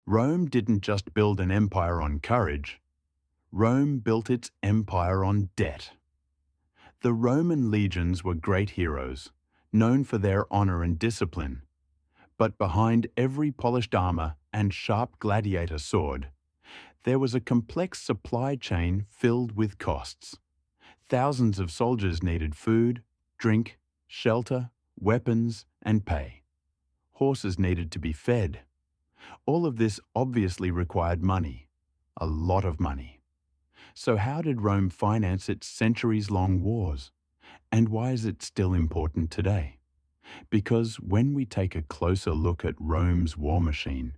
Rome didn't just build an empire on courage, Rome built its empire on debt. The Roman legions were great heroes, known for their honor and discipline, but behind every polished armor and sharp gladiator sword, there was a complex supply chain filled with costs. Thousands of soldiers needed food, drink, shelter, weapons, and pay. Horses needed to be fed. All of this obviously required money, a lot of money. So how did Rome finance its centuries-long wars? And why is it still important today? Because when we take a closer look at Rome's war machine,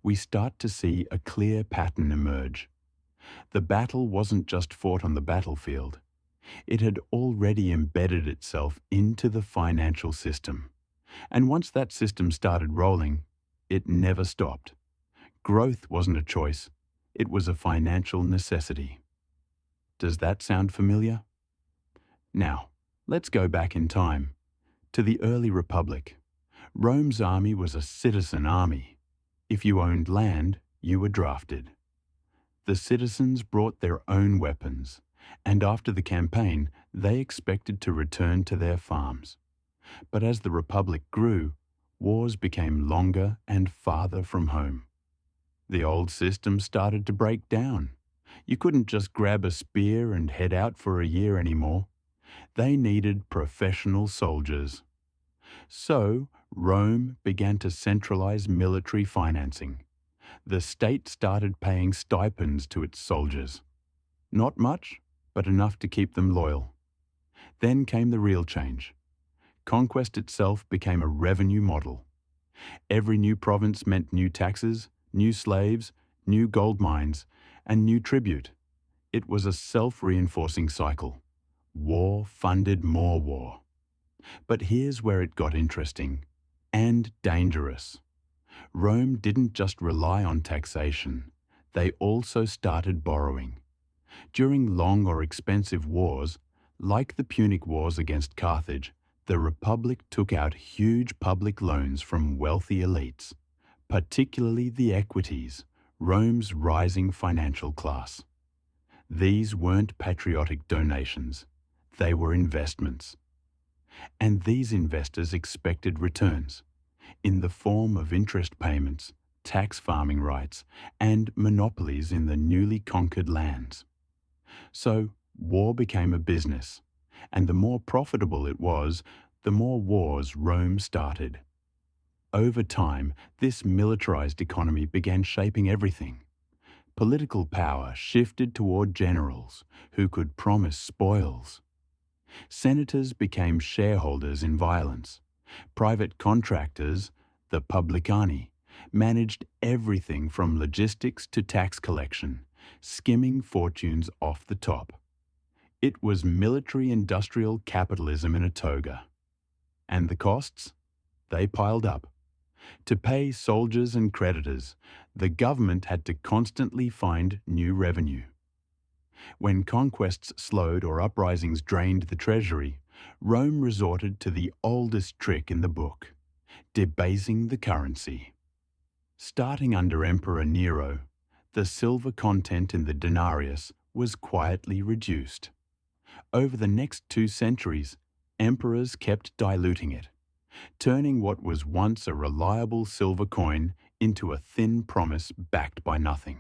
we start to see a clear pattern emerge. The battle wasn't just fought on the battlefield. It had already embedded itself into the financial system. And once that system started rolling, it never stopped. Growth wasn't a choice. It was a financial necessity. Does that sound familiar? Now, let's go back in time to the early Republic. Rome's army was a citizen army. If you owned land, you were drafted. The citizens brought their own weapons, and after the campaign, they expected to return to their farms. But as the Republic grew, wars became longer and farther from home. The old system started to break down. You couldn't just grab a spear and head out for a year anymore. They needed professional soldiers. So, Rome began to centralize military financing. The state started paying stipends to its soldiers. Not much, but enough to keep them loyal. Then came the real change. Conquest itself became a revenue model. Every new province meant new taxes, new slaves, new gold mines, and new tribute. It was a self-reinforcing cycle. War funded more war. But here's where it got interesting and dangerous. Rome didn't just rely on taxation. They also started borrowing. During long or expensive wars, like the Punic Wars against Carthage, the Republic took out huge public loans from wealthy elites, particularly the equites, Rome's rising financial class. These weren't patriotic donations. They were investments. And these investors expected returns in the form of interest payments, tax farming rights, and monopolies in the newly conquered lands. So, war became a business, and the more profitable it was, the more wars Rome started. Over time, this militarized economy began shaping everything. Political power shifted toward generals who could promise spoils. Senators became shareholders in violence. Private contractors, the publicani, managed everything from logistics to tax collection, skimming fortunes off the top. It was military-industrial capitalism in a toga. And the costs? They piled up. To pay soldiers and creditors, the government had to constantly find new revenue. When conquests slowed or uprisings drained the treasury, Rome resorted to the oldest trick in the book, debasing the currency. Starting under Emperor Nero, the silver content in the denarius was quietly reduced. Over the next 2 centuries, emperors kept diluting it, turning what was once a reliable silver coin into a thin promise backed by nothing.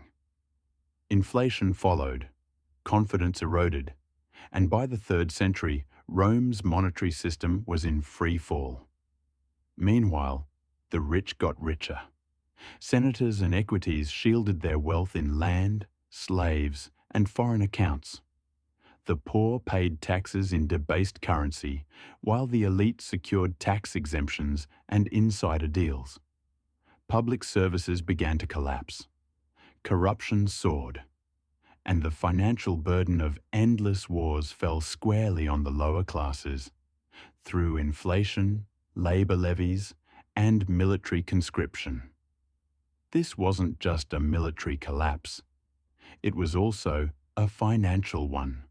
Inflation followed, confidence eroded, and by the 3rd century, Rome's monetary system was in free fall. Meanwhile, the rich got richer. Senators and equites shielded their wealth in land, slaves, and foreign accounts. The poor paid taxes in debased currency, while the elite secured tax exemptions and insider deals. Public services began to collapse. Corruption soared, and the financial burden of endless wars fell squarely on the lower classes through inflation, labor levies, and military conscription. This wasn't just a military collapse. It was also a financial one.